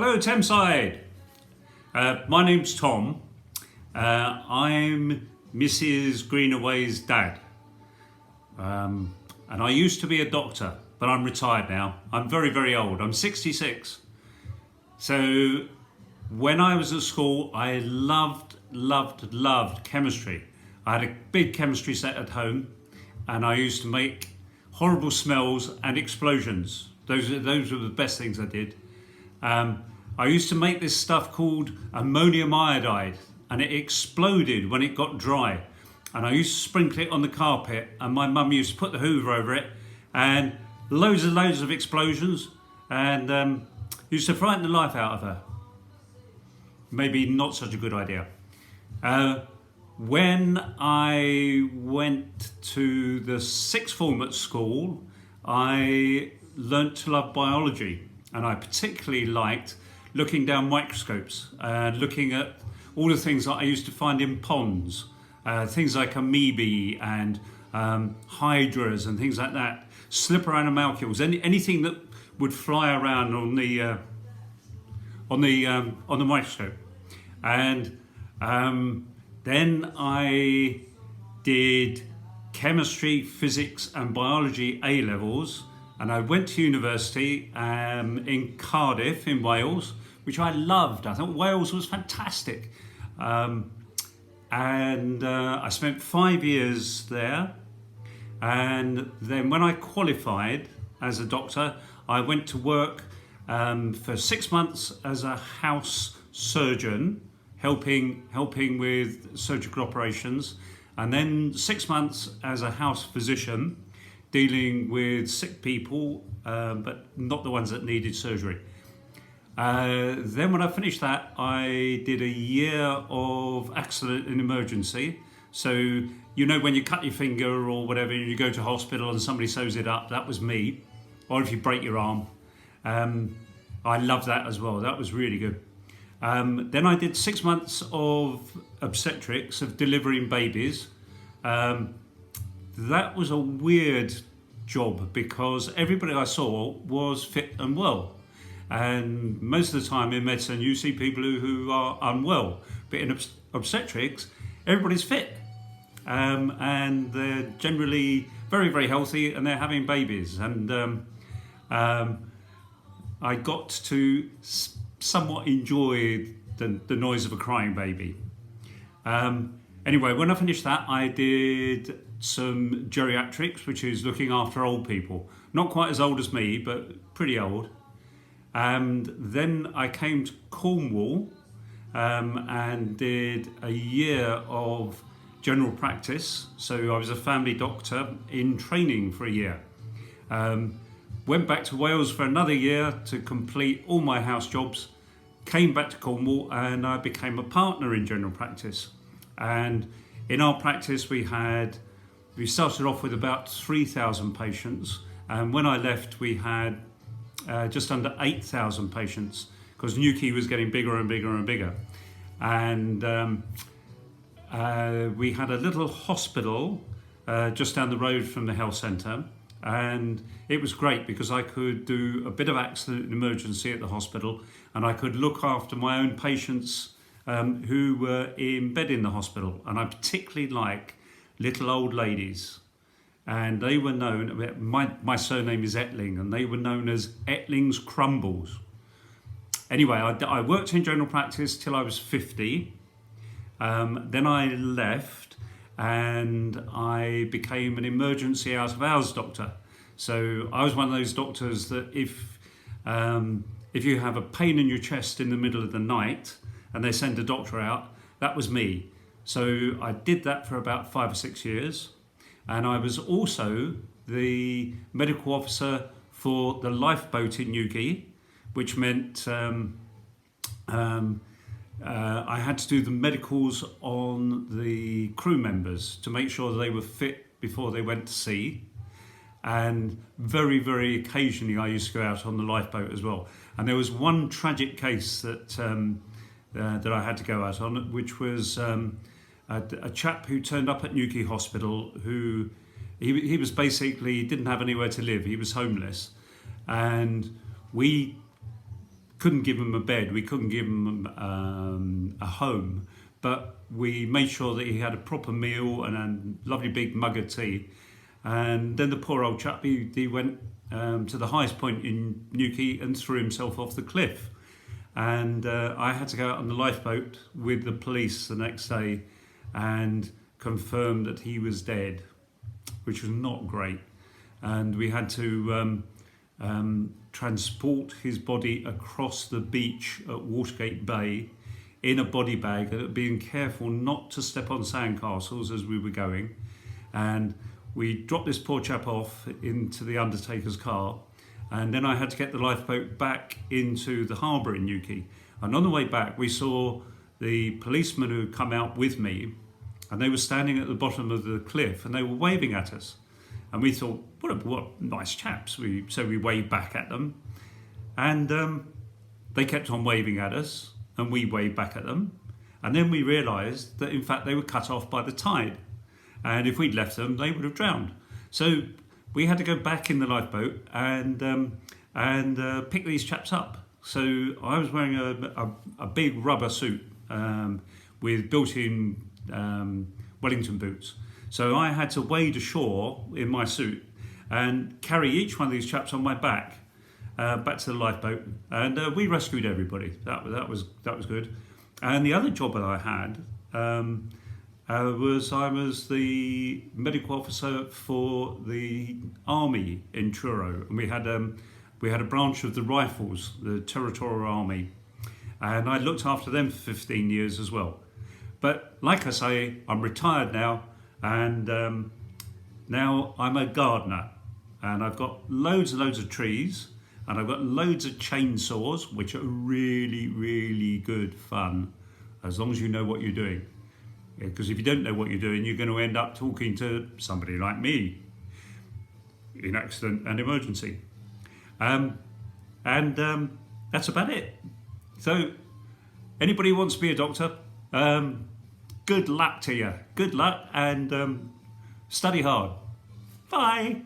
Hello, Thameside. My name's Tom. I'm Mrs. Greenaway's dad. And I used to be a doctor, but I'm retired now. I'm very, very old. I'm 66. So when I was at school, I loved chemistry. I had a big chemistry set at home, and I used to make horrible smells and explosions. Those were the best things I did. I used to make this stuff called ammonium iodide, and it exploded when it got dry. And I used to sprinkle it on the carpet, and my mum used to put the hoover over it, and loads of explosions, and used to frighten the life out of her. Maybe not such a good idea. When I went to the sixth form at school, I learnt to love biology, and I particularly liked looking down microscopes, looking at all the things that I used to find in ponds, things like amoebae and hydras and things like that, slipper animalcules, anything that would fly around on the microscope. And then I did chemistry, physics and biology A-levels, and I went to university in Cardiff in Wales, which I loved. I thought Wales was fantastic. I spent 5 years there, and then when I qualified as a doctor, I went to work for 6 months as a house surgeon, helping with surgical operations, and then 6 months as a house physician, dealing with sick people, but not the ones that needed surgery. Then when I finished that, I did a year of accident and emergency. So, you know, when you cut your finger or whatever, you go to hospital and somebody sews it up, that was me. Or if you break your arm. I loved that as well. That was really good. Then I did 6 months of obstetrics, of delivering babies. That was a weird job because everybody I saw was fit and well. And most of the time in medicine, you see people who are unwell. But in obstetrics, everybody's fit. And they're generally very, very healthy, and they're having babies. And I got to somewhat enjoy the noise of a crying baby. Anyway, when I finished that, I did some geriatrics, which is looking after old people. Not quite as old as me, but pretty old. And then I came to Cornwall and did a year of general practice. So I was a family doctor in training for a year. Went back to Wales for another year to complete all my house jobs. Came back to Cornwall and I became a partner in general practice. And in our practice we started off with about 3,000 patients, and when I left we had just under 8,000 patients because Newquay was getting bigger and bigger and bigger. And we had a little hospital just down the road from the health centre, and it was great because I could do a bit of accident and emergency at the hospital, and I could look after my own patients who were in bed in the hospital. And I particularly like little old ladies, and they were known, my surname is Ettling, and they were known as Ettling's Crumbles. Anyway, I worked in general practice till I was 50. Then I left and I became an emergency out of hours doctor. So I was one of those doctors that if you have a pain in your chest in the middle of the night and they send a doctor out, that was me. So I did that for about 5 or 6 years. And I was also the medical officer for the lifeboat in Newquay, which meant I had to do the medicals on the crew members to make sure they were fit before they went to sea. And very, very occasionally I used to go out on the lifeboat as well. And there was one tragic case that I had to go out on, which was a chap who turned up at Newquay Hospital who he was basically didn't have anywhere to live. He was homeless, and we couldn't give him a bed, we couldn't give him a home, but we made sure that he had a proper meal and a lovely big mug of tea. And then the poor old chap, he went to the highest point in Newquay and threw himself off the cliff. And I had to go out on the lifeboat with the police the next day and confirm that he was dead, which was not great. And we had to transport his body across the beach at Watergate Bay in a body bag, being careful not to step on sandcastles as we were going. And we dropped this poor chap off into the undertaker's car, and then I had to get the lifeboat back into the harbour in Newquay. And on the way back, we saw the policemen who had come out with me, and they were standing at the bottom of the cliff, and they were waving at us. And we thought, what nice chaps. So we waved back at them, and they kept on waving at us, and we waved back at them. And then we realised that, in fact, they were cut off by the tide. And if we'd left them, they would have drowned. So we had to go back in the lifeboat and pick these chaps up. So I was wearing a big rubber suit with built-in Wellington boots. So I had to wade ashore in my suit and carry each one of these chaps on my back to the lifeboat, and we rescued everybody. That was good. And the other job that I had. I was the medical officer for the army in Truro, and we had a branch of the Rifles, the Territorial Army, and I looked after them for 15 years as well. But like I say, I'm retired now, and now I'm a gardener, and I've got loads and loads of trees, and I've got loads of chainsaws, which are really, really good fun, as long as you know what you're doing. Because if you don't know what you're doing, you're going to end up talking to somebody like me in accident and emergency. And that's about it. So anybody who wants to be a doctor, good luck to you. Good luck, and study hard. Bye.